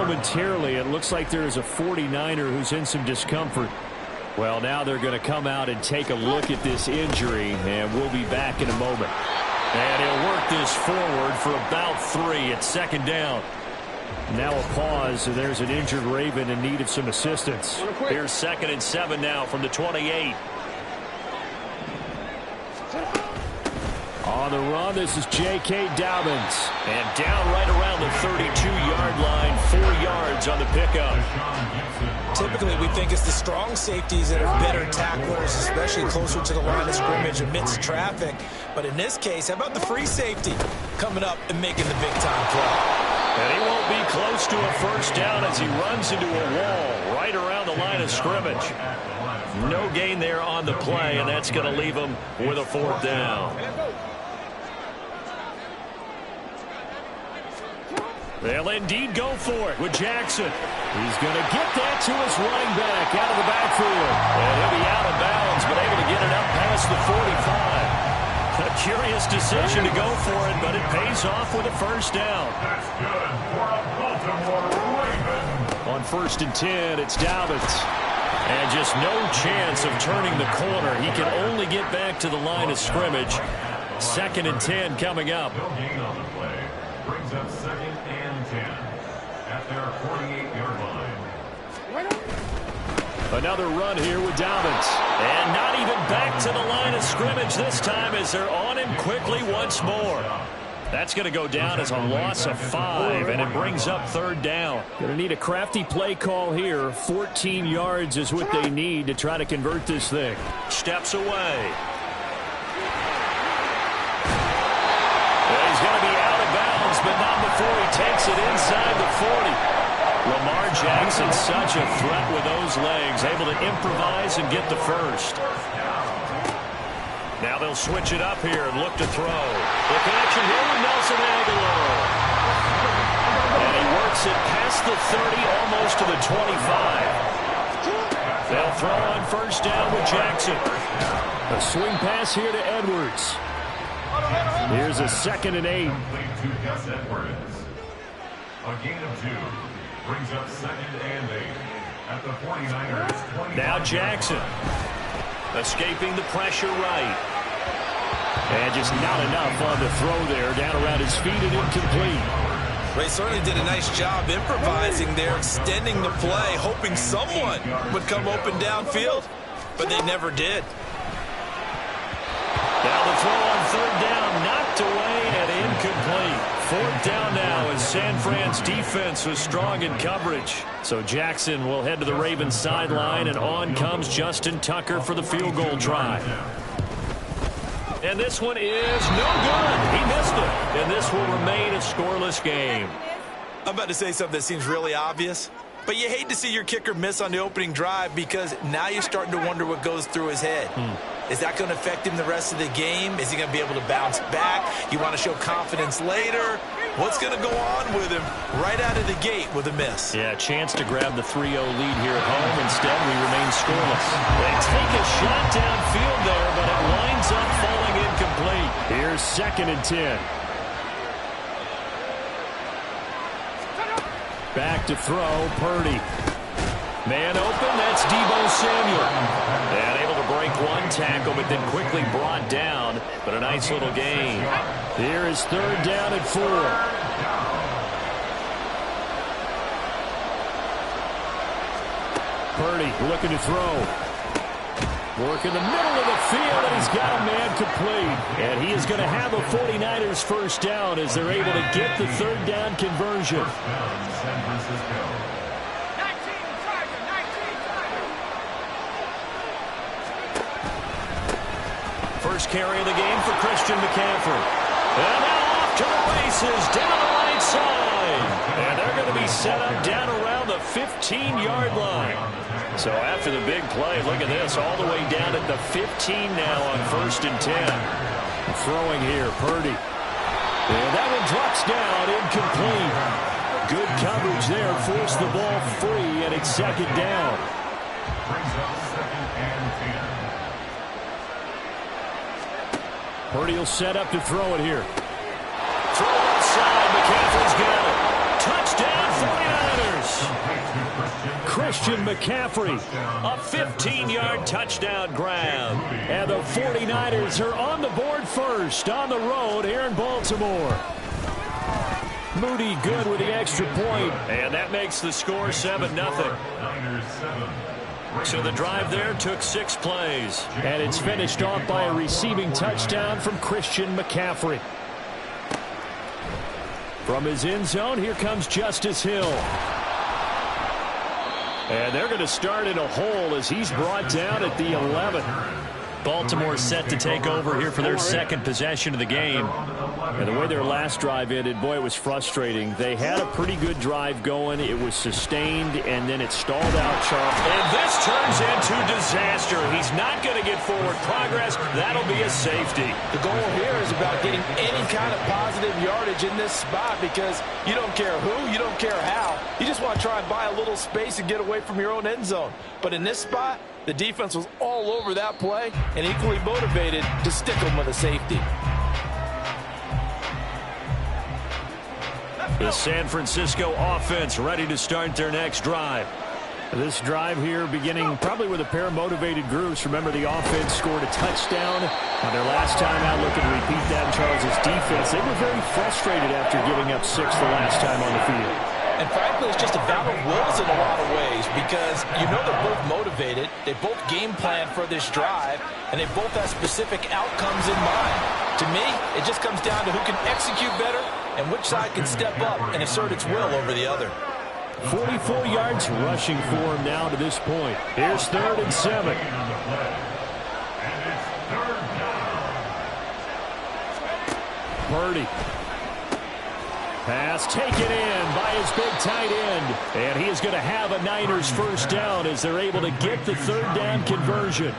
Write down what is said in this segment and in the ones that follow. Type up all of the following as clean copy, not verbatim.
momentarily. It looks like there is a 49er who's in some discomfort. Well, now they're going to come out and take a look at this injury, and we'll be back in a moment. And he'll work this forward for about 3 at second down. Now a pause, so there's an injured Raven in need of some assistance. Here's 2nd and 7 now from the 28. On the run, this is J.K. Dobbins. And down right around the 32-yard line, 4 yards on the pickup. Typically, we think it's the strong safeties that are better tacklers, especially closer to the line of scrimmage amidst traffic. But in this case, how about the free safety coming up and making the big-time play? And he won't be close to a first down as he runs into a wall right around the line of scrimmage. No gain there on the play, and that's going to leave him with a 4th down. They'll indeed go for it with Jackson. He's going to get that to his running back out of the backfield. And he'll be out of bounds, but able to get it up past the 45. A curious decision to go for it, but it pays off with a first down. On 1st and 10, it's Dobbins. And just no chance of turning the corner. He can only get back to the line of scrimmage. 2nd and 10 coming up. Brings up 2nd and 10 at their 48-yard line. Another run here with Dobbins. And not even back to the line of scrimmage this time as they're on him quickly once more. That's going to go down as a loss of 5, and it brings up 3rd down. Going to need a crafty play call here. 14 yards is what they need to try to convert this thing. Steps away. He's going to be out of bounds, but not before he takes it inside the 40. Lamar Jackson, such a threat with those legs, able to improvise and get the first. Now they'll switch it up here and look to throw. The connection here with Nelson Aguilar. And he works it past the 30, almost to the 25. They'll throw on first down with Jackson. A swing pass here to Edwards. Here's a 2nd and 8. A gain of 2 brings up 2nd and 8 at the 49ers. 25. Now Jackson escaping the pressure right. And just not enough on the throw there. Down around his feet and incomplete. Ray certainly did a nice job improvising there, extending the play, hoping someone would come open downfield, but they never did. Now the throw on 3rd down, knocked away and incomplete. 4th down now as San Fran's defense was strong in coverage. So Jackson will head to the Ravens sideline, and on comes Justin Tucker for the field goal try. And this one is no good. He missed it. And this will remain a scoreless game. I'm about to say something that seems really obvious, but you hate to see your kicker miss on the opening drive because now you're starting to wonder what goes through his head. Is that going to affect him the rest of the game? Is he going to be able to bounce back? You want to show confidence later? What's going to go on with him right out of the gate with a miss? Yeah, a chance to grab the 3-0 lead here at home. Instead, we remain scoreless. They take a shot downfield there, but it winds up falling incomplete. Here's 2nd and 10. Back to throw, Purdy. Man open, that's Deebo Samuel. And able to break one tackle, but then quickly brought down. But a nice little gain. Here is 3rd down and 4. Purdy looking to throw. Work in the middle of the field, and he's got a man complete. And he is going to have a 49ers first down as they're able to get the 3rd down conversion. First carry of the game for Christian McCaffrey. And now off to the races down the right side. And they're going to be set up down around the 15-yard line. So after the big play, look at this, all the way down at the 15 now on 1st and 10. Throwing here, Purdy. And that one drops down, incomplete. Good coverage there, forced the ball free, and it's 2nd down. Brings up 2nd and 10. Purdy will set up to throw it here. Throw outside, McCaffrey's got it. Touchdown, 49ers. Christian McCaffrey. A 15-yard touchdown grab. And the 49ers are on the board first on the road here in Baltimore. Moody good with the extra point, and that makes the score 7-0. So the drive there took 6 plays. And it's finished off by a receiving touchdown from Christian McCaffrey. From his end zone, here comes Justice Hill. And they're going to start in a hole as he's brought down at the 11. Baltimore set to take over here for their second possession of the game. And the way their last drive ended, boy, it was frustrating. They had a pretty good drive going. It was sustained, and then it stalled out, Charles. And this turns into disaster. He's not going to get forward progress. That'll be a safety. The goal here is about getting any kind of positive yardage in this spot because you don't care who, you don't care how. You just want to try and buy a little space and get away from your own end zone. But in this spot, the defense was all over that play and equally motivated to stick them with a safety. The San Francisco offense ready to start their next drive. This drive here beginning probably with a pair of motivated groups. Remember, the offense scored a touchdown on their last time out. Looking to repeat that in Charles' defense. They were very frustrated after giving up 6 the last time on the field. And frankly, it's just a battle of wills in a lot of ways because you know they're both motivated, they both game plan for this drive, and they both have specific outcomes in mind. To me, it just comes down to who can execute better and which side can step up and assert its will over the other. 44 yards rushing for him now to this point. Here's 3rd and 7. Purdy. Pass taken in by his big tight end. And he is going to have a Niners first down as they're able to get the 3rd down conversion.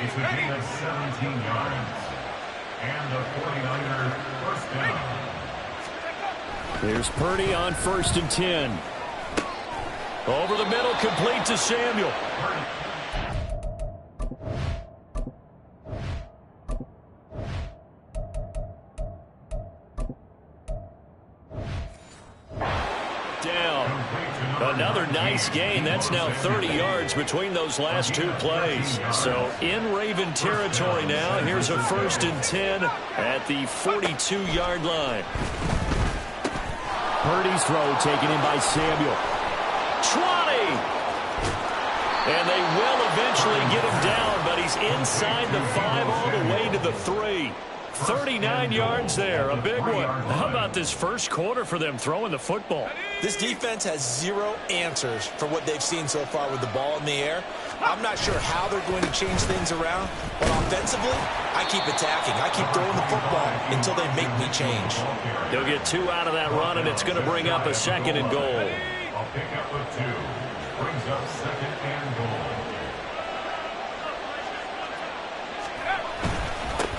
It's a gain of 17 yards. And the 49ers first down. There's Purdy on 1st and 10. Over the middle, complete to Samuel. Another nice gain. That's now 30 yards between those last 2 plays. So in Raven territory now. Here's a 1st and 10 at the 42-yard line. Purdy's throw taken in by Samuel. 20! And they will eventually get him down, but he's inside the 5 all the way to the 3. 39 yards there, a big one. How about this first quarter for them throwing the football? This defense has 0 answers for what they've seen so far with the ball in the air. I'm not sure how they're going to change things around, but offensively, I keep attacking. I keep throwing the football until they make me change. They'll get 2 out of that run, and it's going to bring up a 2nd and goal. I'll pick up a 2. Brings up 2nd and goal.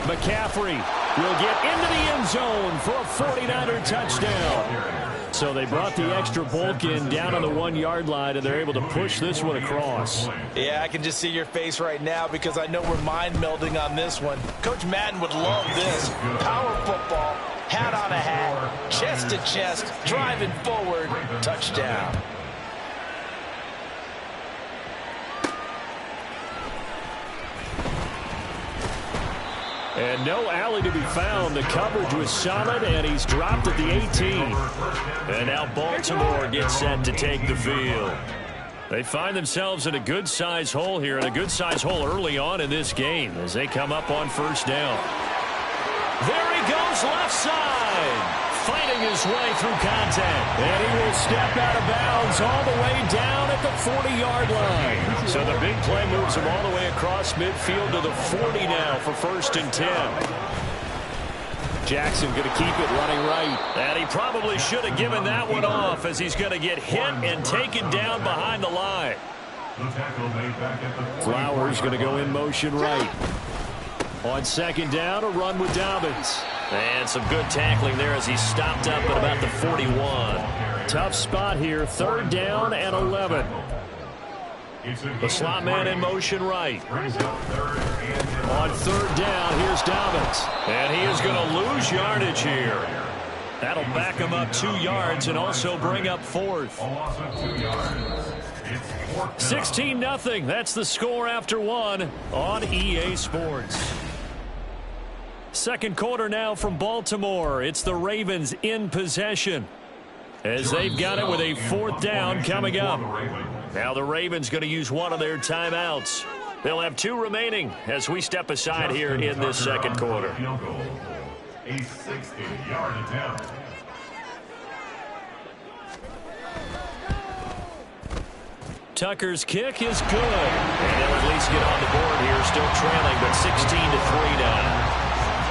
McCaffrey will get into the end zone for a 49er touchdown. So they brought the extra bulk in down on the 1-yard line, and they're able to push this one across. Yeah, I can just see your face right now because I know we're mind melding on this one. Coach Madden would love this. Power football, hat on a hat, chest to chest, driving forward, touchdown. And no alley to be found. The coverage was solid, and he's dropped at the 18. And now Baltimore gets set to take the field. They find themselves in a good-sized hole here, and a good-sized hole early on in this game as they come up on 1st down. There he goes left side. Fighting his way through contact. And he will step out of bounds all the way down at the 40-yard line. So the big play moves him all the way across midfield to the 40 now for 1st and 10. Jackson going to keep it running right. And he probably should have given that one off as he's going to get hit and taken down behind the line. Flowers going to go in motion right. On 2nd down, a run with Dobbins. And some good tackling there as he stopped up at about the 41. Tough spot here, 3rd down and 11. The slot man in motion right. On 3rd down, here's Dobbins. And he is going to lose yardage here. That'll back him up 2 yards and also bring up 4th. It's 16-0. That's the score after one on EA Sports. Second quarter now from Baltimore. It's the Ravens in possession, as they've got it with a fourth down coming up. Now the Ravens going to use one of their timeouts. They'll have two remaining as we step aside here in this second quarter. A 60-yard attempt. Tucker's kick is good, and they'll at least get on the board here, still trailing, but 16-3 now.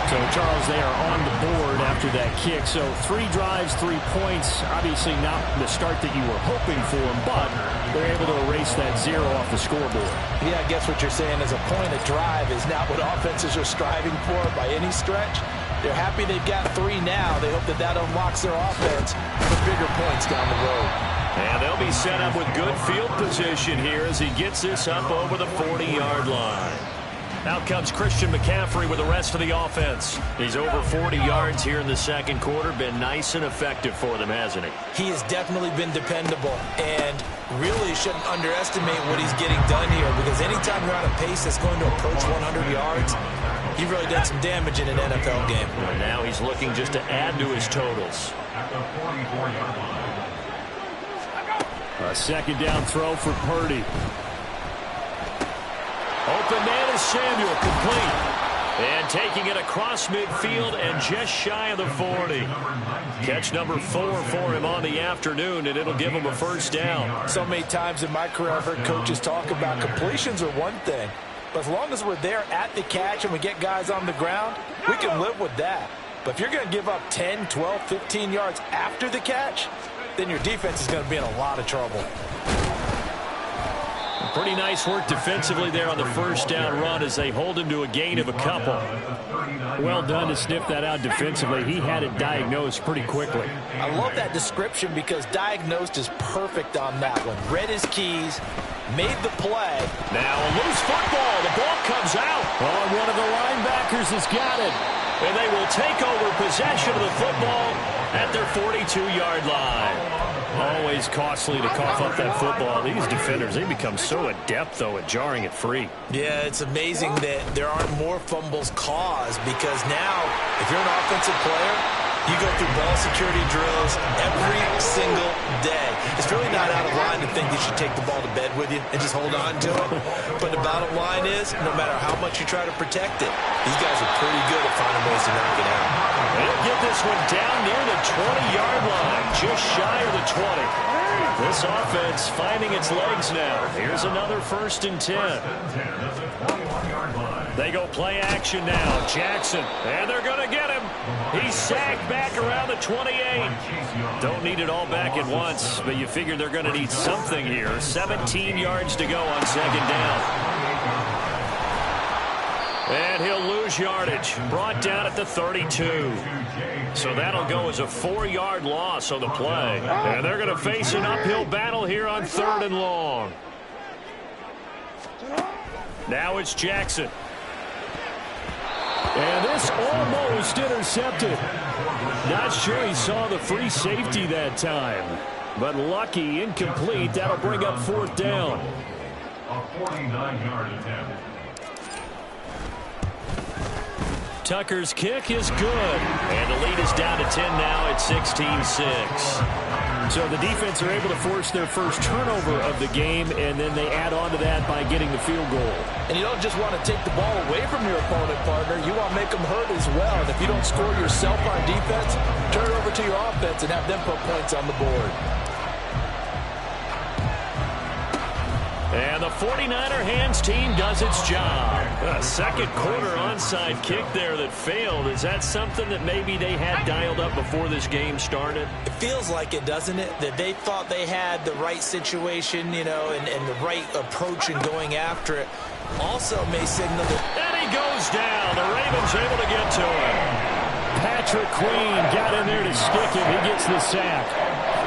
So, Charles, they are on the board after that kick. So 3 drives, 3 points. Obviously not the start that you were hoping for, but they're able to erase that 0 off the scoreboard. Yeah, I guess what you're saying is a point a drive is not what offenses are striving for by any stretch. They're happy they've got 3 now. They hope that that unlocks their offense for bigger points down the road. And they'll be set up with good field position here as he gets this up over the 40-yard line. Out comes Christian McCaffrey with the rest of the offense. He's over 40 yards here in the second quarter. Been nice and effective for them, hasn't he? He has definitely been dependable, and really shouldn't underestimate what he's getting done here, because anytime you're on a pace that's going to approach 100 yards, you've really done some damage in an NFL game. And now he's looking just to add to his totals. At the 44-yard line. A second down throw for Purdy. Open man is Samuel, complete. And taking it across midfield and just shy of the 40. Catch number 4 for him on the afternoon, and it'll give him a first down. So many times in my career I've heard coaches talk about completions are one thing, but as long as we're there at the catch and we get guys on the ground, we can live with that. But if you're going to give up 10, 12, 15 yards after the catch, then your defense is going to be in a lot of trouble. Pretty nice work defensively there on the first down run as they hold him to a gain of a couple. Well done to sniff that out defensively. He had it diagnosed pretty quickly. I love that description because diagnosed is perfect on that one. Read his keys, made the play. Now a loose football. The ball comes out. Oh, one of the linebackers has got it. And they will take over possession of the football at their 42-yard line. Always costly to cough up that football. These defenders, they become so adept, though, at jarring it free. Yeah, it's amazing that there aren't more fumbles caused, because now, if you're an offensive player, you go through ball security drills every single day. It's really not out of line to think you should take the ball to bed with you and just hold on to it. But the bottom line is, no matter how much you try to protect it, these guys are pretty good at finding ways to knock it out. They'll get this one down near the 20-yard line, just shy of the 20. This offense finding its legs now. Here's another 1st and 10. They go play action now. Jackson, and they're going to get him. He's sagged back around the 28. Don't need it all back at once, but you figure they're going to need something here. 17 yards to go on second down. And he'll lose yardage. Brought down at the 32. So that'll go as a 4-yard loss on the play. And they're going to face an uphill battle here on 3rd and long. Now it's Jackson. And this almost intercepted. Not sure he saw the free safety that time. But lucky, incomplete. That'll bring up 4th down. A 49-yard attempt. Tucker's kick is good. And the lead is down to 10 now at 16-6. So the defense are able to force their first turnover of the game, and then they add on to that by getting the field goal. And you don't just want to take the ball away from your opponent, partner. You want to make them hurt as well. And if you don't score yourself on defense, turn it over to your offense and have them put points on the board. And the 49er hands team does its job. A second quarter onside kick there that failed. Is that something that maybe they had dialed up before this game started? It feels like it, doesn't it? That they thought they had the right situation, you know, and the right approach in going after it. Also may signal that... And he goes down. The Ravens able to get to him. Patrick Queen got in there to stick him. He gets the sack.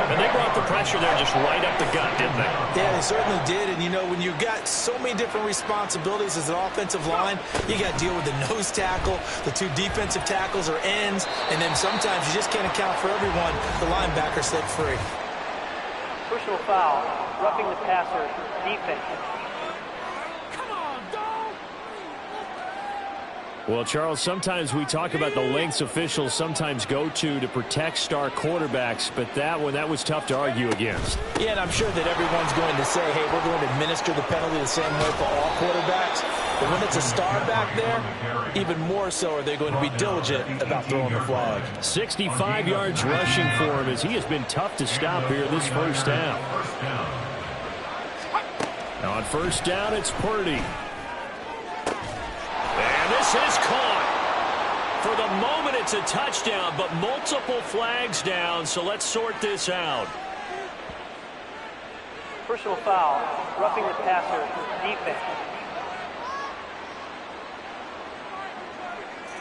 And they brought the pressure there just right up the gut, didn't they? Yeah, they certainly did. And, you know, when you've got so many different responsibilities as an offensive line, you got to deal with the nose tackle, the 2 defensive tackles or ends, and then sometimes you just can't account for everyone. The linebacker set free. Personal foul, roughing the passer, defense. Well, Charles, sometimes we talk about the lengths officials sometimes go to protect star quarterbacks, but that was tough to argue against. Yeah, and I'm sure that everyone's going to say, hey, we're going to administer the penalty the same way for all quarterbacks. But when it's a star back there, even more so are they going to be diligent about throwing the flag. 65 yards rushing for him as he has been tough to stop here this first down. On first down, it's Purdy. And this is caught. For the moment, it's a touchdown, but multiple flags down, so let's sort this out. Personal foul, roughing the passer, defense.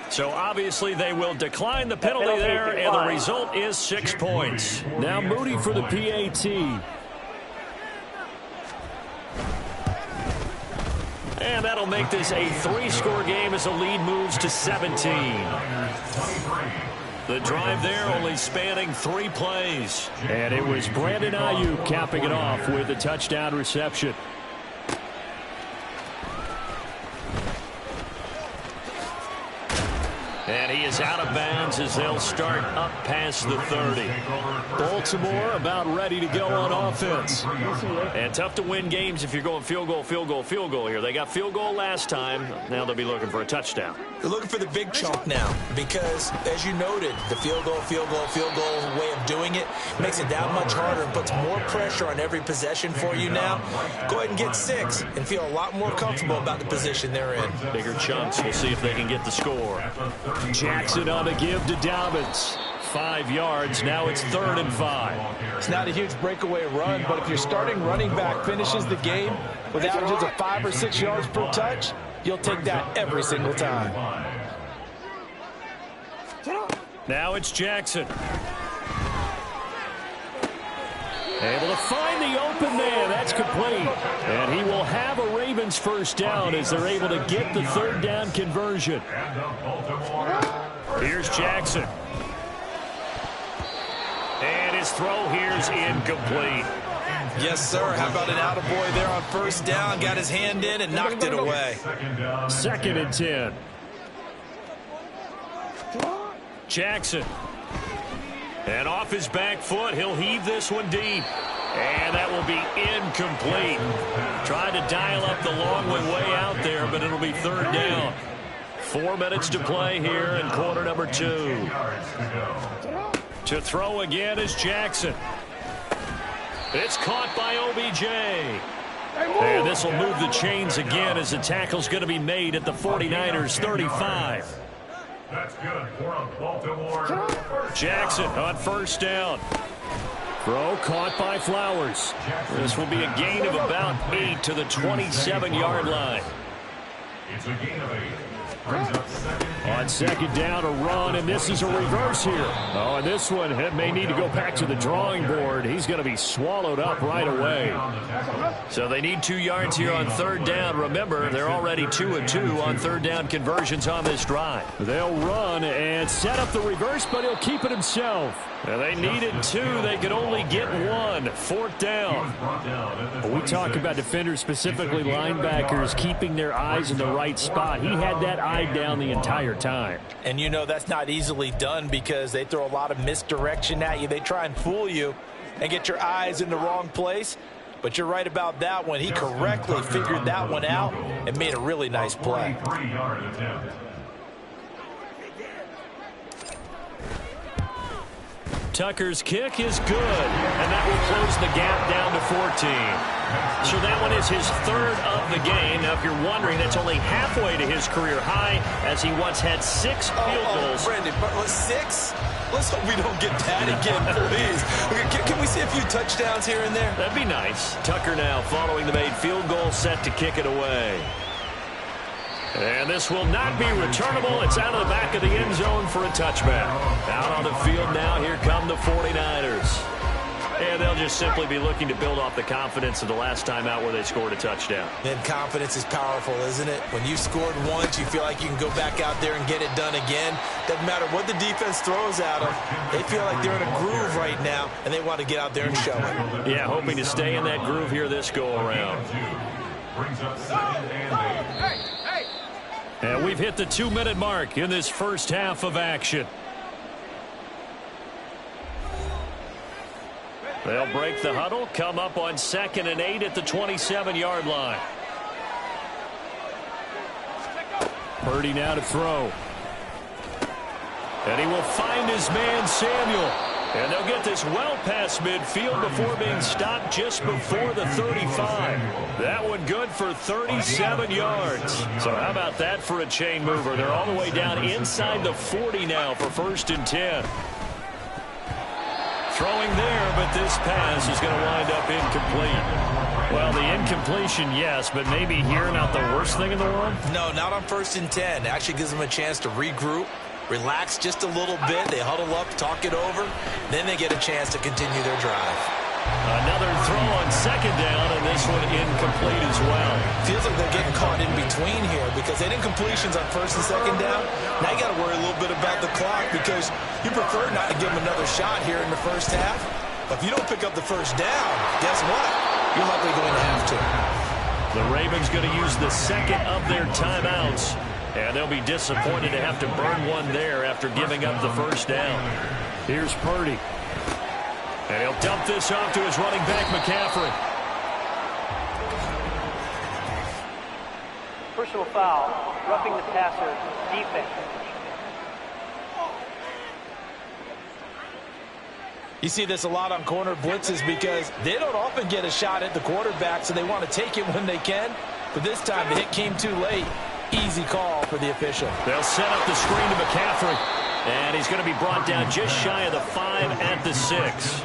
So obviously they will decline the penalty there, and the result is 6 points. Now Moody for the PAT. And that'll make this a 3-score game as the lead moves to 17. The drive there only spanning 3 plays. And it was Brandon Ayuk capping it off with a touchdown reception. And he is out of bounds as they'll start up past the 30. Baltimore about ready to go on offense. And tough to win games if you're going field goal, field goal, field goal here. They got field goal last time. Now they'll be looking for a touchdown. They're looking for the big chunk now because, as you noted, the field goal way of doing it makes it that much harder and puts more pressure on every possession for you now. Go ahead and get 6 and feel a lot more comfortable about the position they're in. Bigger chunks. We'll see if they can get the score. Jackson on a give to Dobbins. 5 yards. Now it's 3rd and 5. It's not a huge breakaway run, but if your starting running back finishes the game with averages of 5 or 6 yards per touch, you'll take that every single time. Now it's Jackson. Able to find the open man. That's complete. And he will have a Ravens first down as they're able to get the 3rd down conversion. Here's Jackson. And his throw here's incomplete. Yes, sir. How about an attaboy there on first down? Got his hand in and knocked it away. 2nd and 10. Jackson. And off his back foot, he'll heave this one deep. And that will be incomplete. Tried to dial up the long way out there, but it'll be 3rd down. 4 minutes to play here in quarter number 2. To throw again is Jackson. It's caught by OBJ. And this will move the chains again as the tackle's going to be made at the 49ers 35. That's good for Baltimore. Jackson on first down. Throw caught by Flowers. This will be a gain of about 8 to the 27-yard line. It's a gain of 8. Brings up 2nd. On 2nd down, a run, and this is a reverse here. Oh, and this one may need to go back to the drawing board. He's going to be swallowed up right away. So they need 2 yards here on 3rd down. Remember, they're already 2 of 2 on 3rd down conversions on this drive. They'll run and set up the reverse, but he'll keep it himself. Now they needed 2. They could only get 1. 4th down. We talk about defenders, specifically linebackers, keeping their eyes in the right spot. He had that eye down the entire time. And you know that's not easily done because they throw a lot of misdirection at you. They try and fool you and get your eyes in the wrong place. But you're right about that one. He correctly figured that one out and made a really nice play. Tucker's kick is good, and that will close the gap down to 14. So that one is his 3rd of the game. Now, if you're wondering, that's only halfway to his career high, as he once had 6 field goals. Brandon, but 6? Let's hope we don't get that again, please. Okay, can we see a few touchdowns here and there? That'd be nice. Tucker now following the made field goal, set to kick it away. And this will not be returnable. It's out of the back of the end zone for a touchback. Out on the field now, here come the 49ers. And they'll just simply be looking to build off the confidence of the last time out where they scored a touchdown. And confidence is powerful, isn't it? When you've scored once, you feel like you can go back out there and get it done again. Doesn't matter what the defense throws at them. They feel like they're in a groove right now, and they want to get out there and show it. Yeah, hoping to stay in that groove here this go-around. And we've hit the 2-minute mark in this first half of action. They'll break the huddle, come up on 2nd and 8 at the 27-yard line. Purdy now to throw. And he will find his man, Samuel. And they'll get this well past midfield before being stopped just before the 35. That one good for 37 yards. So how about that for a chain mover? They're all the way down inside the 40 now for 1st and 10. Throwing there, but this pass is going to wind up incomplete. Well, the incompletion, yes, but maybe here not the worst thing in the world? No, not on 1st and 10. Actually gives them a chance to regroup, relax just a little bit. They huddle up, talk it over. Then they get a chance to continue their drive. Another throw on 2nd down, and this one incomplete as well. Feels like they're getting caught in between here because they didn't completions on 1st and 2nd down. Now you got to worry a little bit about the clock because you prefer not to give them another shot here in the first half. But if you don't pick up the 1st down, guess what? You're likely going to have to. The Ravens going to use the 2nd of their timeouts. And they'll be disappointed to have to burn one there after giving up the 1st down. Here's Purdy. And he'll dump this off to his running back, McCaffrey. Personal foul, roughing the passer, defense. You see this a lot on corner blitzes because they don't often get a shot at the quarterback, so they want to take it when they can. But this time the hit came too late. Easy call for the official. They'll set up the screen to McCaffrey. And he's going to be brought down just shy of the 5 at the 6.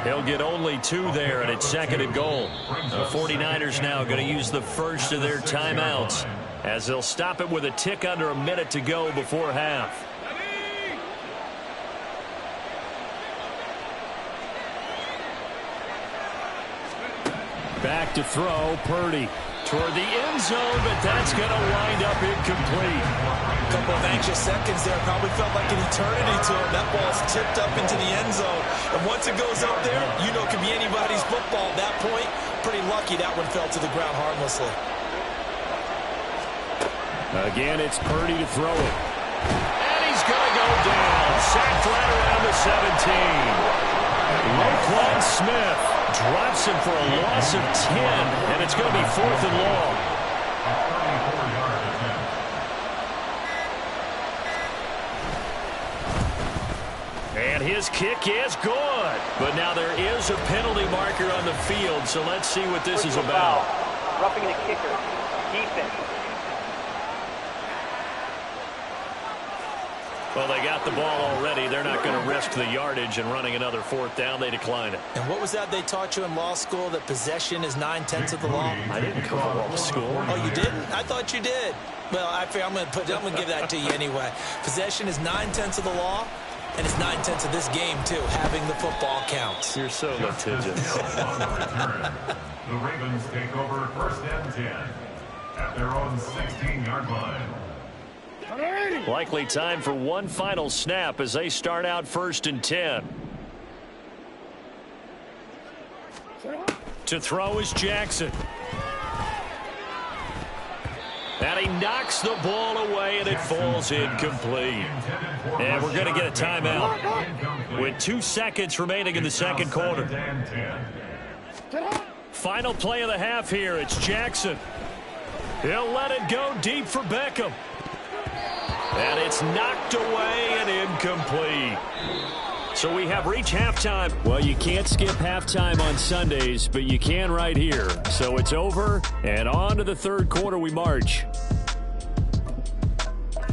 He'll get only 2 there, and it's 2nd and goal. The 49ers now going to use the first of their timeouts as they'll stop it with a tick under a minute to go before half. Back to throw, Purdy. Toward the end zone, but that's going to wind up incomplete. A couple of anxious seconds there. Probably felt like an eternity to him. That ball's tipped up into the end zone. And once it goes up there, you know it could be anybody's football at that point. Pretty lucky that one fell to the ground harmlessly. Again, it's Purdy to throw it. And he's going to go down. Sacked right around the 17. Roquan Smith drops him for a loss of 10, and it's going to be 4th and long. And his kick is good. But now there is a penalty marker on the field, so let's see what this is about. Roughing the kicker, defense. Well, they got the ball already. They're not going to risk the yardage and running another 4th down. They decline it. And what was that they taught you in law school, that possession is 9/10 of the law? I didn't go to law school. Oh, you didn't? I thought you did. Well, I'm going to give that to you anyway. Possession is 9/10 of the law, and it's 9/10 of this game, too. Having the football counts. You're so litigious. The Ravens take over 1st and 10 at their own 16-yard line. Likely time for one final snap as they start out 1st and 10. To throw is Jackson. And he knocks the ball away, and it falls incomplete. And we're going to get a timeout with 2 seconds remaining in the 2nd quarter. Final play of the half here. It's Jackson. He'll let it go deep for Beckham. And it's knocked away and incomplete. So we have reached halftime. Well, you can't skip halftime on Sundays, but you can right here. So it's over, and on to the 3rd quarter we march.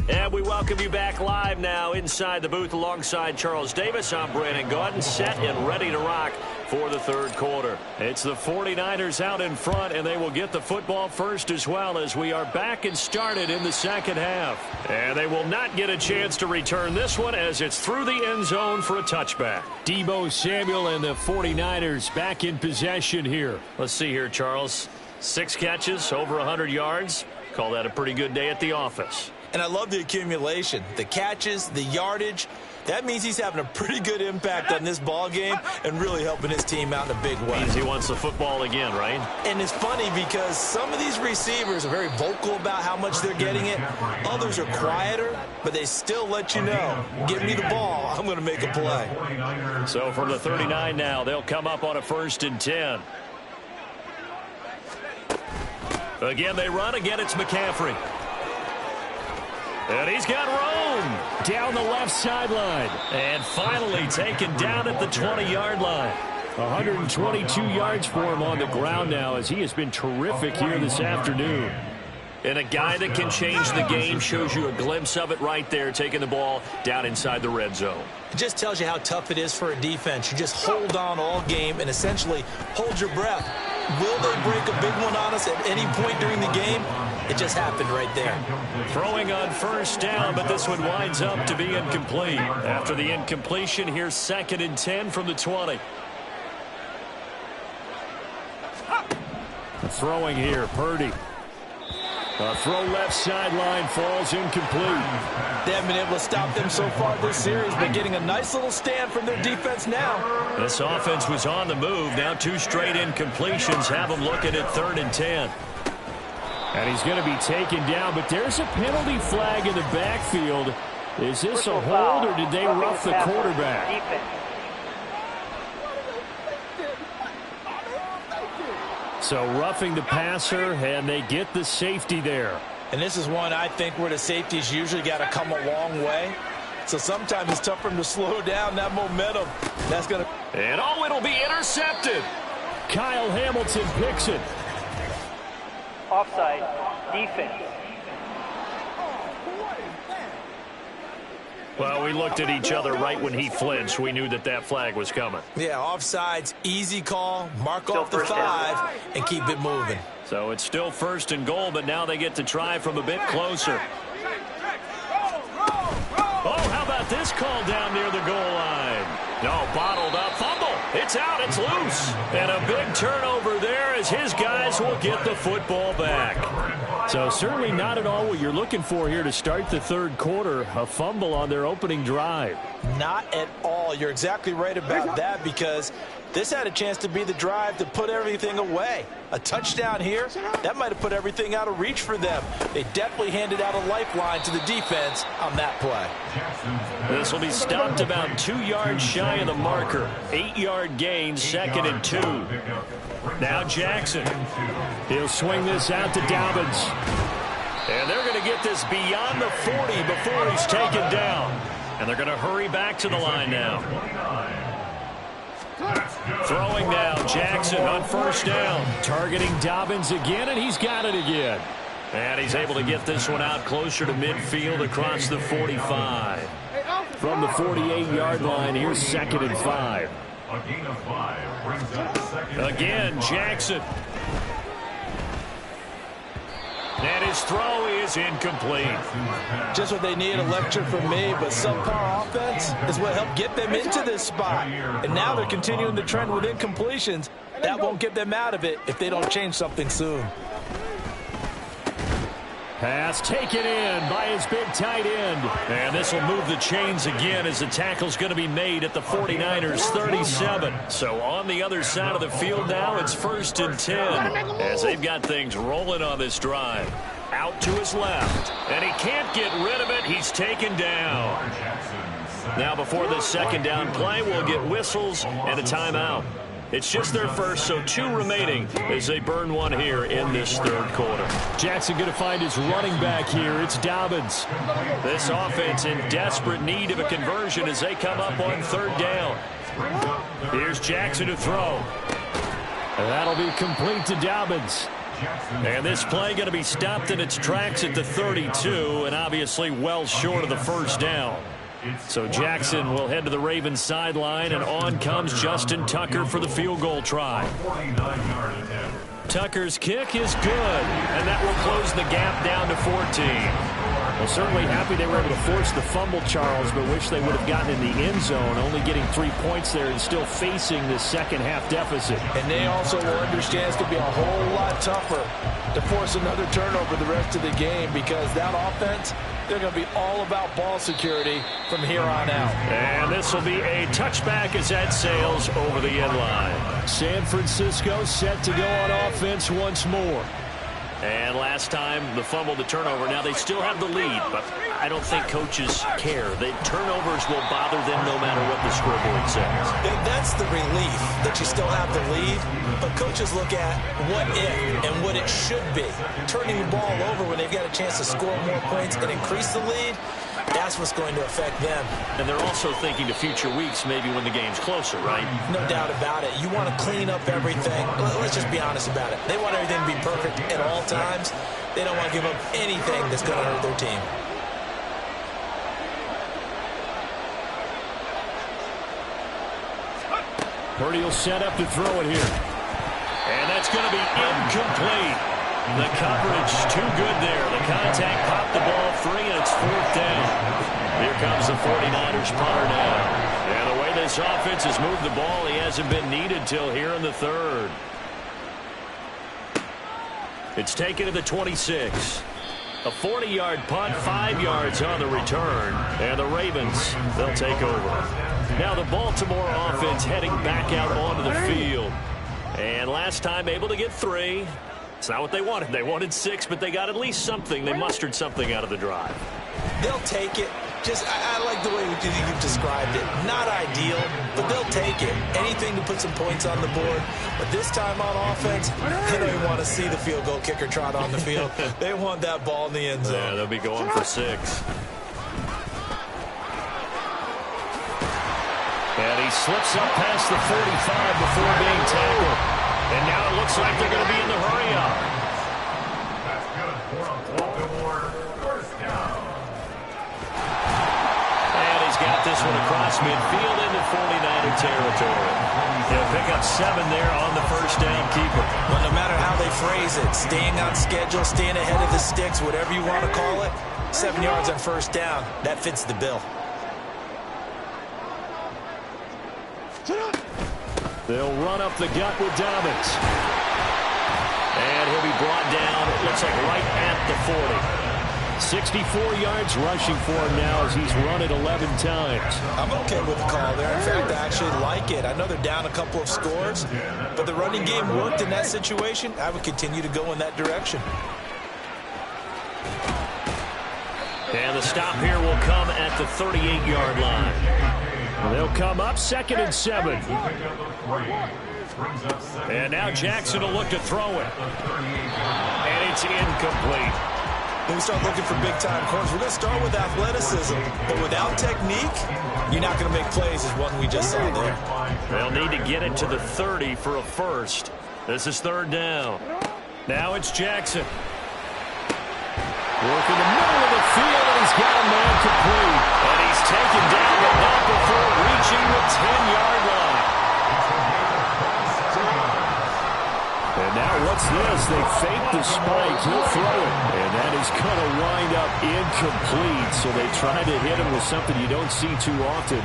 And we welcome you back live now inside the booth alongside Charles Davis. I'm Brandon Gaudin, set and ready to rock for the third quarter. It's the 49ers out in front, and they will get the football first as well as we are back and started in the second half. And they will not get a chance to return this one as it's through the end zone for a touchback. Deebo Samuel and the 49ers back in possession here. Let's see here, Charles. 6 catches, over 100 yards. Call that a pretty good day at the office. And I love the accumulation, the catches, the yardage. That means he's having a pretty good impact on this ball game and really helping his team out in a big way. Means he wants the football again, right? And it's funny because some of these receivers are very vocal about how much they're getting it. Others are quieter, but they still let you know, give me the ball, I'm going to make a play. So from the 39 now, they'll come up on a 1st and 10. Again, they run. Again, it's McCaffrey. And he's got Rome Down the left sideline. and finally taken down at the 20-yard line. 122 yards for him on the ground now as he has been terrific here this afternoon. And a guy that can change the game, shows you a glimpse of it right there, taking the ball down inside the red zone. It just tells you how tough it is for a defense. You just hold on all game and essentially hold your breath. Will they break a big one on us at any point during the game? It just happened right there. Throwing on 1st down, but this one winds up to be incomplete. After the incompletion, here's 2nd and 10 from the 20. Throwing here, Purdy. A throw left sideline, falls incomplete. They haven't been able to stop them so far this series, but getting a nice little stand from their defense now. This offense was on the move. Now 2 straight incompletions have them looking at 3rd and 10. And he's going to be taken down, but there's a penalty flag in the backfield. Is this a hold, or did they rough the quarterback? So roughing the passer, and they get the safety there. And this is one I think where the safeties usually got to come a long way. So sometimes it's tough for them to slow down that momentum. That's going to... And it'll be intercepted. Kyle Hamilton picks it. Offside. Defense. Well, we looked at each other right when he flinched. We knew that flag was coming. Yeah, offsides, easy call, mark off the 5, and keep it moving. So it's still 1st and goal, but now they get to try from a bit closer. Oh, how about this call down near the goal line? No, bottled up, fumble. It's out, it's loose. And a big turnover there as his guys will get the football back. So certainly not at all what you're looking for here to start the third quarter. A fumble on their opening drive. Not at all. You're exactly right about that because this had a chance to be the drive to put everything away. A touchdown here, that might have put everything out of reach for them. They definitely handed out a lifeline to the defense on that play. This will be stopped about 2 yards shy of the marker. 8-yard gain, 2nd and 2. Now Jackson. He'll swing this out to Dobbins. And they're going to get this beyond the 40 before he's taken down. And they're going to hurry back to the line now. Throwing now, Jackson on 1st down. Targeting Dobbins again, and he's got it again. And he's able to get this one out closer to midfield across the 45. From the 48-yard line, here's 2nd and 5. A gain of 5 brings up 2nd. Again, Jackson. And his throw is incomplete. Just what they need, a lecture from me, but subpar offense is what helped get them into this spot. And now they're continuing the trend with incompletions. That won't get them out of it if they don't change something soon. Pass taken in by his big tight end. And this will move the chains again as the tackle's going to be made at the 49ers 37. So on the other side of the field now, it's 1st and 10 as they've got things rolling on this drive. Out to his left. And he can't get rid of it. He's taken down. Now before this 2nd down play, we'll get whistles and a timeout. It's just their first, so 2 remaining as they burn one here in this third quarter. Jackson going to find his running back here. It's Dobbins. This offense in desperate need of a conversion as they come up on 3rd down. Here's Jackson to throw. And that'll be complete to Dobbins. And this play going to be stopped in its tracks at the 32, and obviously well short of the 1st down. So Jackson will head to the Ravens sideline, and on comes Justin Tucker for the field goal try. Tucker's kick is good, and that will close the gap down to 14. Well, certainly happy they were able to force the fumble, Charles, but wish they would have gotten in the end zone, only getting 3 points there and still facing this second-half deficit. And they also will understand it's going to be a whole lot tougher to force another turnover the rest of the game, because that offense, they're going to be all about ball security from here on out. And this will be a touchback as that sails over the end line. San Francisco set to go on offense once more. And last time, the fumble, the turnover. Now, they still have the lead, but I don't think coaches care. The turnovers will bother them no matter what the scoreboard says. That's the relief, that you still have the lead. But coaches look at what if and what it should be. Turning the ball over when they've got a chance to score more points and increase the lead, that's what's going to affect them. And they're also thinking to future weeks, maybe when the game's closer, right? No doubt about it. You want to clean up everything. Let's just be honest about it. They want everything to be perfect at all times. They don't want to give up anything that's going to hurt their team. Purdy will set up to throw it here. And that's going to be incomplete. The coverage too good there. The contact popped the ball free, and it's 4th down. Here comes the 49ers punter now. And the way this offense has moved the ball, he hasn't been needed till here in the 3rd. It's taken to the 26. A 40-yard punt, 5 yards on the return. And the Ravens, they'll take over. Now the Baltimore offense heading back out onto the field. And last time able to get 3. It's not what they wanted. They wanted 6, but they got at least something. They mustered something out of the drive. They'll take it. I like the way you've described it. Not ideal, but they'll take it. Anything to put some points on the board. But this time on offense, they don't even want to see the field goal kicker trot on the field. They want that ball in the end zone. Yeah, they'll be going for 6. And he slips up past the 45 before being tackled. And now it looks like they're going to be in the hurry-up. That's good for a Baltimore first down. And he's got this one across midfield into 49er territory. He'll pick up 7 there on the first down keeper. Well, no matter how they phrase it, staying on schedule, staying ahead of the sticks, whatever you want to call it, 7 yards on first down, that fits the bill. They'll run up the gut with Dobbins. And he'll be brought down, it looks like right at the 40. 64 yards rushing for him now as he's run it 11 times. I'm okay with the call there. In fact, I actually like it. I know they're down a couple of scores, but the running game worked in that situation. I would continue to go in that direction. And the stop here will come at the 38-yard line. They'll come up 2nd and 7. And now Jackson will look to throw it. And it's incomplete. When we start looking for big-time corners, we're going to start with athleticism. But without technique, you're not going to make plays as one we just saw there. They'll need to get it to the 30 for a first. This is 3rd down. Now it's Jackson. Working the middle of the field, and he's got a man complete. And he's taken down, but not before reaching the 10-yard line. And now what's this? They fake the spike. He'll throw it. And that is going to wind up incomplete. So they try to hit him with something you don't see too often,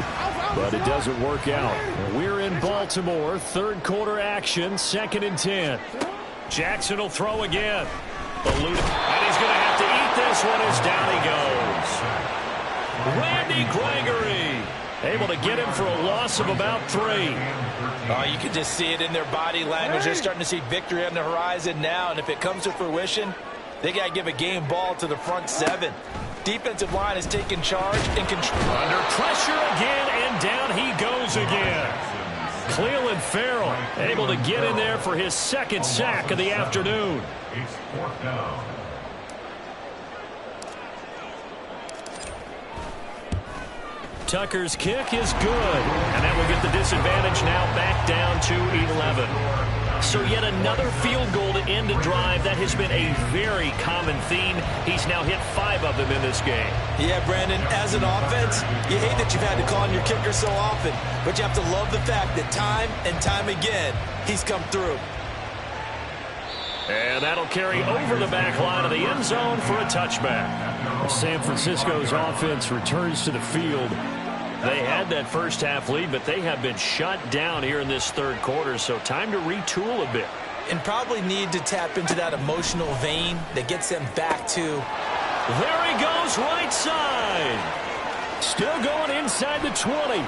but it doesn't work out. We're in Baltimore. 3rd quarter action, 2nd and 10. Jackson will throw again. And he's going to have to eat this one as down he goes. Randy Gregory able to get him for a loss of about 3. Oh, you can just see it in their body language. They're starting to see victory on the horizon now, and if it comes to fruition, they got to give a game ball to the front 7. Defensive line is taking charge and control. Under pressure again, and down he goes again. Cleveland Farrell able to get in there for his 2nd sack of the afternoon. It's 4th down. Tucker's kick is good, and that will get the disadvantage now back down to 11. So yet another field goal to end a drive. That has been a very common theme. He's now hit 5 of them in this game. Yeah, Brandon, as an offense, you hate that you've had to call on your kicker so often, but you have to love the fact that time and time again, he's come through. And that'll carry over the back line of the end zone for a touchback. San Francisco's offense returns to the field. They had that first half lead, but they have been shut down here in this third quarter, so time to retool a bit. And probably need to tap into that emotional vein that gets them back to. There he goes, right side. Still going inside the 20.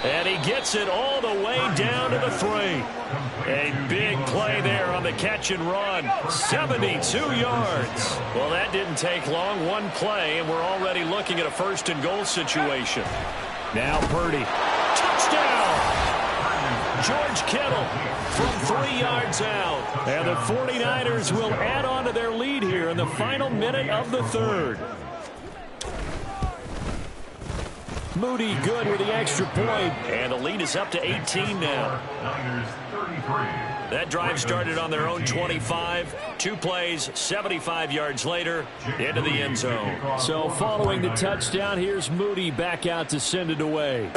And he gets it all the way down to the 3. A big play there on the catch and run. 72 yards. Well, that didn't take long. One play, and we're already looking at a 1st and goal situation. Now Purdy. Touchdown! George Kittle from 3 yards out. And the 49ers will add on to their lead here in the final minute of the third. Moody good with the extra point. And the lead is up to 18 now. That drive started on their own 25. 2 plays, 75 yards later, into the end zone. So following the touchdown, here's Moody back out to send it away.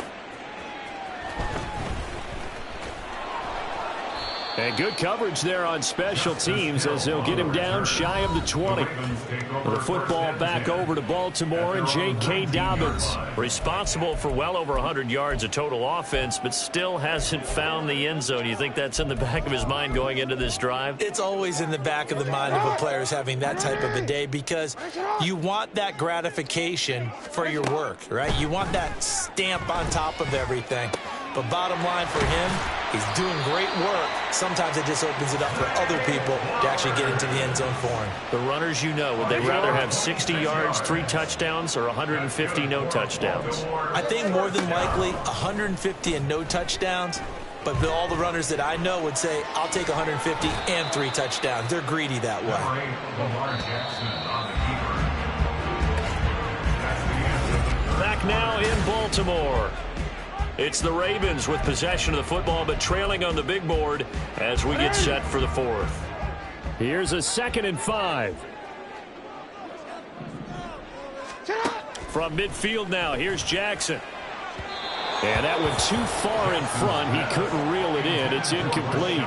And good coverage there on special teams as they'll get him down shy of the 20. The football back over to Baltimore and J.K. Dobbins. Responsible for well over 100 yards of total offense, but still hasn't found the end zone. You think that's in the back of his mind going into this drive? It's always in the back of the mind of a player who's having that type of a day because you want that gratification for your work, right? You want that stamp on top of everything. But bottom line for him, he's doing great work. Sometimes it just opens it up for other people to actually get into the end zone for him. The runners, you know, would they rather have 60 yards, 3 touchdowns, or 150 no touchdowns? I think more than likely 150 and no touchdowns. But all the runners that I know would say, I'll take 150 and 3 touchdowns. They're greedy that way. Back now in Baltimore. It's the Ravens with possession of the football, but trailing on the big board as we get set for the 4th. Here's a 2nd and 5. From midfield now, here's Jackson. And that went too far in front. He couldn't reel it in. It's incomplete.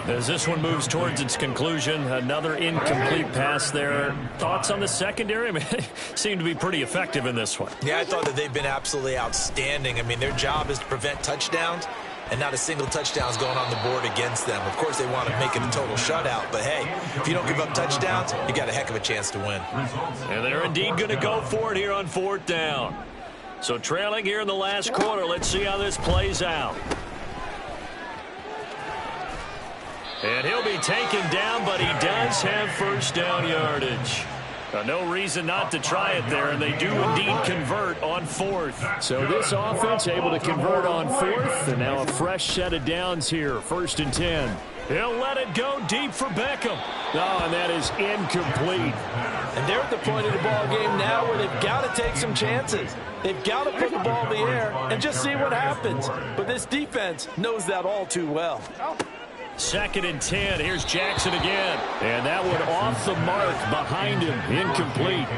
As this one moves towards its conclusion, another incomplete pass there. Thoughts on the secondary? I mean, they seem to be pretty effective in this one. Yeah, I thought that they've been absolutely outstanding. I mean, their job is to prevent touchdowns, and not a single touchdown is going on the board against them. Of course, they want to make it a total shutout, but hey, if you don't give up touchdowns, you got a heck of a chance to win. And they're indeed going to go for it here on 4th down. So trailing here in the last quarter, let's see how this plays out. And he'll be taken down, but he does have 1st down yardage. No reason not to try it there, and they do indeed convert on 4th. So this offense able to convert on 4th, and now a fresh set of downs here, 1st and 10. He'll let it go deep for Beckham. Oh, and that is incomplete. And they're at the point of the ball game now where they've got to take some chances. They've got to put the ball in the air and just see what happens. But this defense knows that all too well. 2nd and 10. Here's Jackson again. And that one off the mark behind him. Incomplete.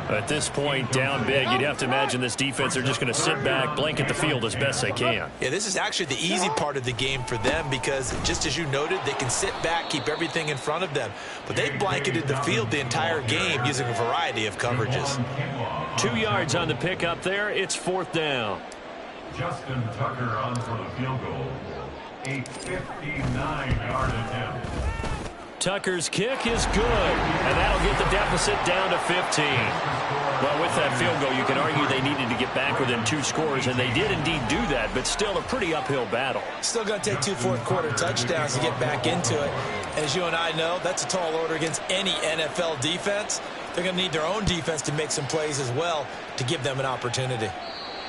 At this point, down big, you'd have to imagine this defense are just going to sit back, blanket the field as best they can. Yeah, this is actually the easy part of the game for them because, just as you noted, they can sit back, keep everything in front of them. But they've blanketed the field the entire game using a variety of coverages. 2 yards on the pickup there. It's 4th down. Justin Tucker on for the field goal. A 59-yard attempt. Tucker's kick is good, and that'll get the deficit down to 15. Well, with that field goal, you can argue they needed to get back within 2 scores, and they did indeed do that, but still a pretty uphill battle. Still going to take 2 fourth-quarter touchdowns to get back into it. As you and I know, that's a tall order against any NFL defense. They're going to need their own defense to make some plays as well to give them an opportunity.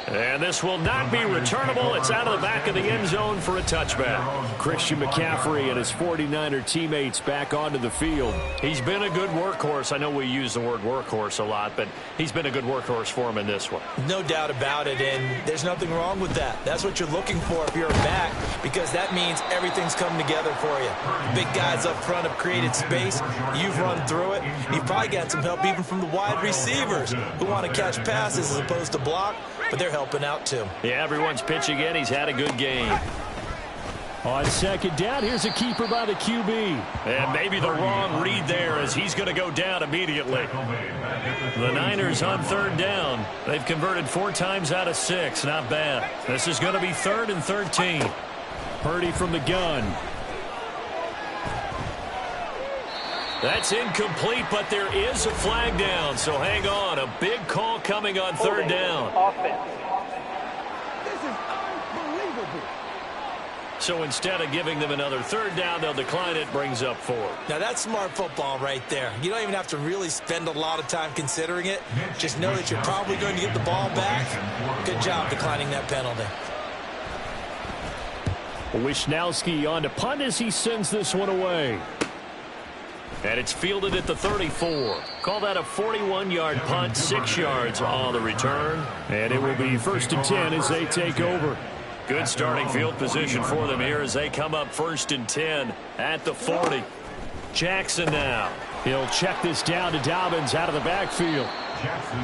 And this will not be returnable. It's out of the back of the end zone for a touchback. Christian McCaffrey and his 49er teammates back onto the field. He's been a good workhorse. I know we use the word workhorse a lot, but he's been a good workhorse for him in this one. No doubt about it, and there's nothing wrong with that. That's what you're looking for if you're a back, because that means everything's coming together for you. Big guys up front have created space. You've run through it. You've probably got some help even from the wide receivers who want to catch passes as opposed to block, but they're helping out too. Yeah, everyone's pitching in. He's had a good game. On second down, here's a keeper by the QB. And maybe the wrong read there as he's going to go down immediately. The Niners on third down. They've converted 4 times out of 6. Not bad. This is going to be 3rd and 13. Purdy from the gun. That's incomplete, but there is a flag down, so hang on. A big call coming on third down. Offense. This is unbelievable. So instead of giving them another third down, they'll decline it, brings up 4. Now, that's smart football right there. You don't even have to really spend a lot of time considering it. Just know that you're probably going to get the ball back. Good job declining that penalty. Wisnowski on to punt as he sends this one away. And it's fielded at the 34. Call that a 41-yard punt, 6 yards on the return. And it will be 1st and 10 as they take over. Good starting field position for them here as they come up 1st and 10 at the 40. Jackson now. He'll check this down to Dobbins out of the backfield.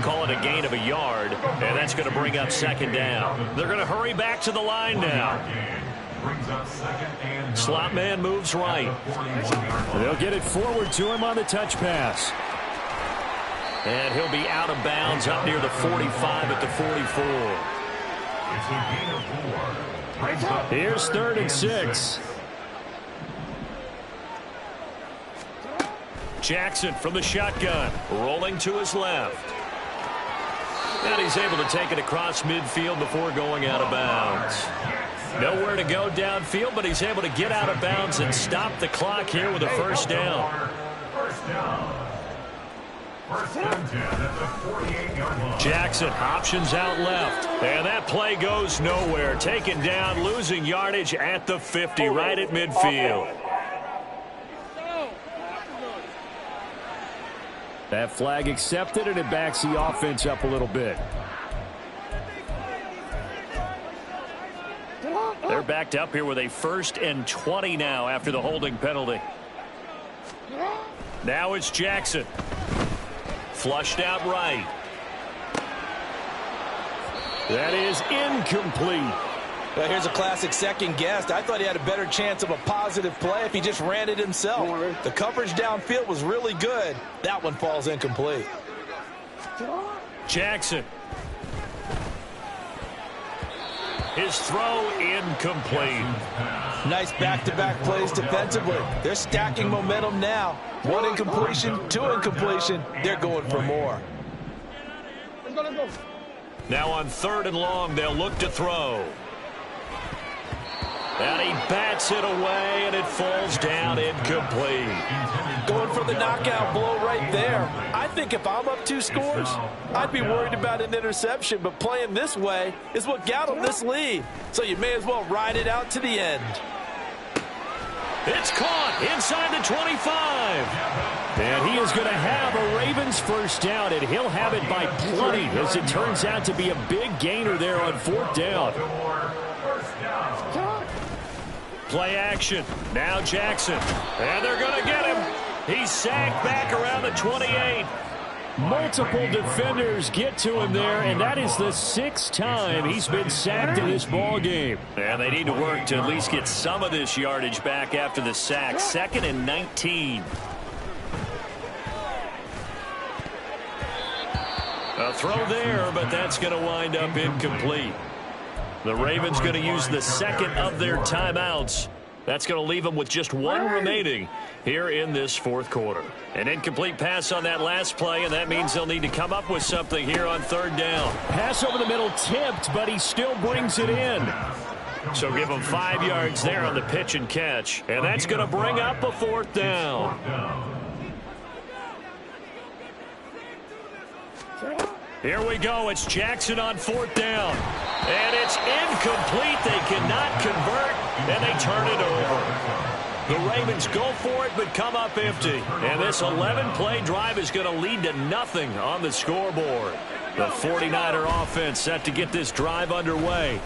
Call it a gain of a yard, and that's going to bring up 2nd down. They're going to hurry back to the line now. Slot man moves right. They'll get it forward to him on the touch pass. And he'll be out of bounds up near the 45 at the 44. Here's 3rd and 6. Jackson from the shotgun, rolling to his left. And he's able to take it across midfield before going out of bounds. Nowhere to go downfield, but he's able to get out of bounds and stop the clock here with a 1st down. Jackson options out left. And that play goes nowhere. Taken down, losing yardage at the 50, right at midfield. That flag accepted, and it backs the offense up a little bit. They're backed up here with a 1st and 20 now after the holding penalty. Now it's Jackson. Flushed out right. That is incomplete. Well, here's a classic second guess. I thought he had a better chance of a positive play if he just ran it himself. The coverage downfield was really good. That one falls incomplete. Jackson. His throw incomplete. Nice back-to-back plays defensively. They're stacking momentum now. 1 incompletion, 2 incompletion. They're going for more. Let's go. Now on 3rd and long, they'll look to throw. And he bats it away, and it falls down incomplete. Going for the knockout blow right there. I think if I'm up 2 scores, I'd be worried about an interception, but playing this way is what got them this lead. So you may as well ride it out to the end. It's caught inside the 25. And he is going to have a Ravens 1st down, and he'll have it by plenty, as it turns out to be a big gainer there on 4th down. Play action. Now Jackson. And they're going to get him. He's sacked back around the 28. Multiple defenders get to him there, and that is the 6th time he's been sacked in this ball game. And they need to work to at least get some of this yardage back after the sack. 2nd and 19. A throw there, but that's going to wind up incomplete. The Ravens going to use the 2nd of their timeouts. That's going to leave them with just 1 remaining here in this 4th quarter. An incomplete pass on that last play, and that means they'll need to come up with something here on 3rd down. Pass over the middle tipped, but he still brings it in. So give them 5 yards there on the pitch and catch, and that's going to bring up a 4th down. Here we go. It's Jackson on 4th down. And it's incomplete. They cannot convert, and they turn it over. The Ravens go for it, but come up empty. And this 11-play drive is going to lead to nothing on the scoreboard. The 49er offense set to get this drive underway.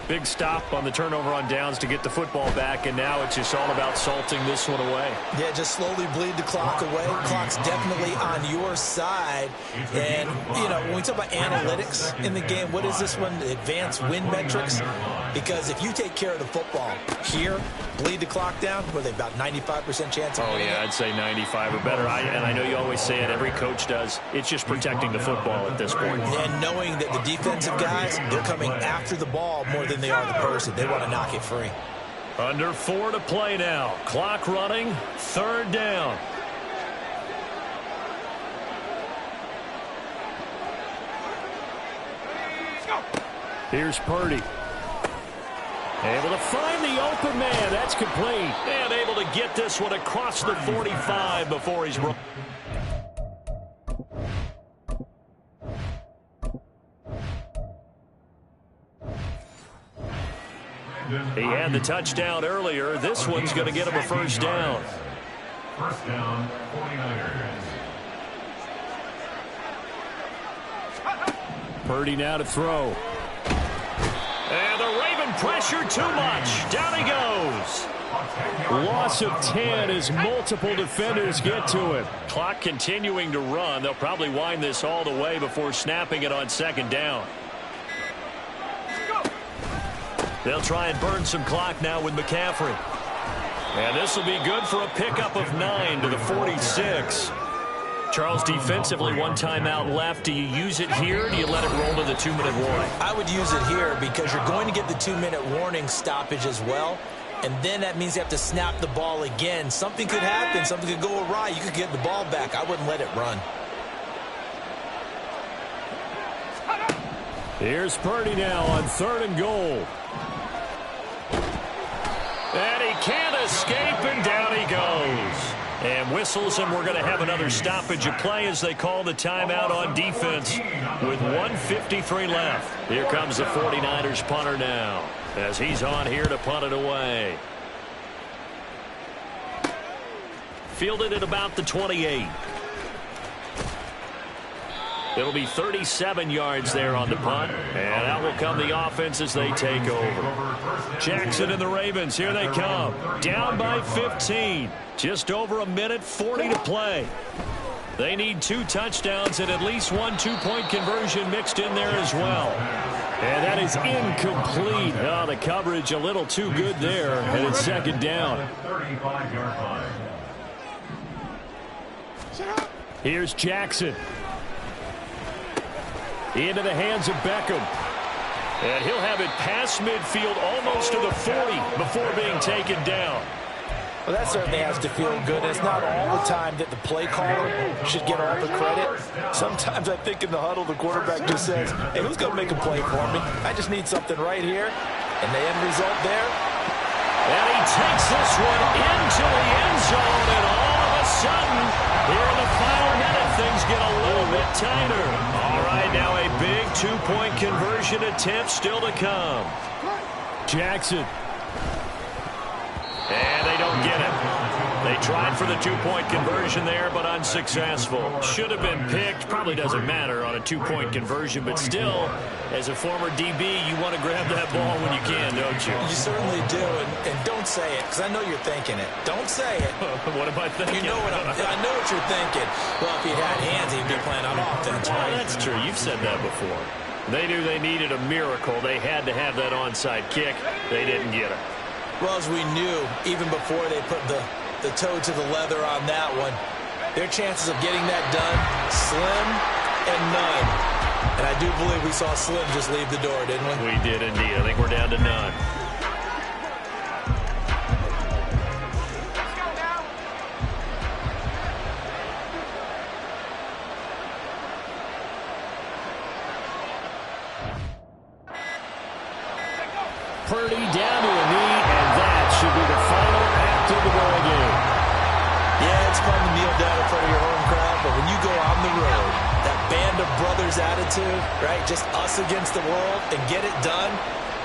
Big stop on the turnover on downs to get the football back, and now it's just all about salting this one away. Yeah, just slowly bleed the clock away. Clock's definitely on your side. And, you know, when we talk about analytics in the game, what is this one? Advanced win metrics? Because if you take care of the football here, bleed the clock down, were they about 95% chance of winning it? I'd say 95 or better. And I know you always say it, every coach does. It's just protecting the football at this point. And knowing that the defensive guys, they're coming after the ball more than they are the person. They want to knock it free. Under 4 to play now. Clock running. 3rd down. Here's Purdy. Able to find the open man. That's complete. And able to get this one across the 45 before he's run. He had the touchdown earlier. This one's going to get him a 1st down. 1st down, 49ers. Purdy now to throw. And the Raven pressure too much. Down he goes. Loss of 10 as multiple defenders get to it. Clock continuing to run. They'll probably wind this all the way before snapping it on 2nd down. They'll try and burn some clock now with McCaffrey. And this will be good for a pickup of 9 to the 46. Charles, defensively, 1 timeout left. Do you use it here, or do you let it roll to the 2-minute warning? I would use it here because you're going to get the 2-minute warning stoppage as well. And then that means you have to snap the ball again. Something could happen. Something could go awry. You could get the ball back. I wouldn't let it run. Here's Purdy now on 3rd and goal. And he can't escape, and down he goes. And whistles, and we're going to have another stoppage of play as they call the timeout on defense with 1:53 left. Here comes the 49ers punter now as he's on here to punt it away. Fielded at about the 28. It'll be 37 yards there on the punt. And out will come the offense as they take over. Jackson and the Ravens, here they come. Down by 15. Just over a minute, 40 to play. They need 2 touchdowns and at least 1 2-point conversion mixed in there as well. And that is incomplete. Oh, the coverage a little too good there. And it's 2nd down. Here's Jackson. Into the hands of Beckham. And he'll have it past midfield almost to the 40 before being taken down. Well, that certainly has to feel good. It's not all the time that the play caller should get all the credit. Sometimes I think in the huddle, the quarterback just says, hey, who's going to make a play for me? I just need something right here. And the end result there. And he takes this one into the end zone. And all of a sudden, here in the final minute, things get a little bit tighter. All right, now a big 2-point conversion attempt still to come. Jackson. And they don't get it. They tried for the 2-point conversion there, but unsuccessful. Should have been picked. Probably doesn't matter on a 2-point conversion, but still, as a former DB, you want to grab that ball when you can, don't you? You certainly do, and don't say it, because I know you're thinking it. Don't say it. What am I thinking? You know I know what you're thinking. Well, if he had hands, he'd be playing on offense, right? That's true. You've said that before. They knew they needed a miracle. They had to have that onside kick. They didn't get it. Well, as we knew, even before they put the toe to the leather on that one, their chances of getting that done, slim and none. And I do believe we saw Slim just leave the door, didn't we? We did indeed. I think we're down to none. Purdy down to a knee, and that should be the final act of the ball game. Yeah, it's fun to kneel down in front of your home crowd, but when you go on the road, that band of brothers attitude, right? Just us against the world and get it done.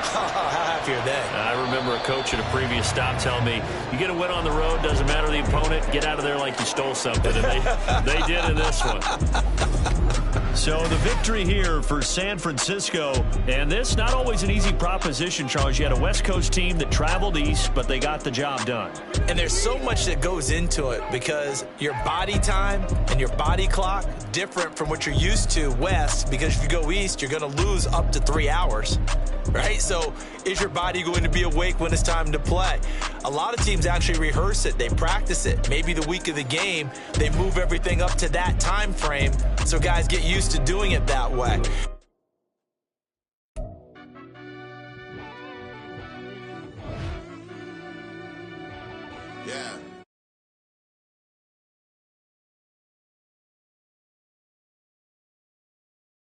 How happy are they? I remember a coach at a previous stop telling me, you get a win on the road, doesn't matter the opponent, get out of there like you stole something. And they did in this one. So the victory here for San Francisco. And this, not always an easy proposition, Charles. You had a West Coast team that traveled east, but they got the job done. And there's so much that goes into it because your body time and your body clock different from what you're used to west, because if you go east, you're going to lose up to 3 hours, right? So is your body going to be awake when it's time to play? A lot of teams actually rehearse it. They practice it. Maybe the week of the game, they move everything up to that time frame so guys get used to doing it that way.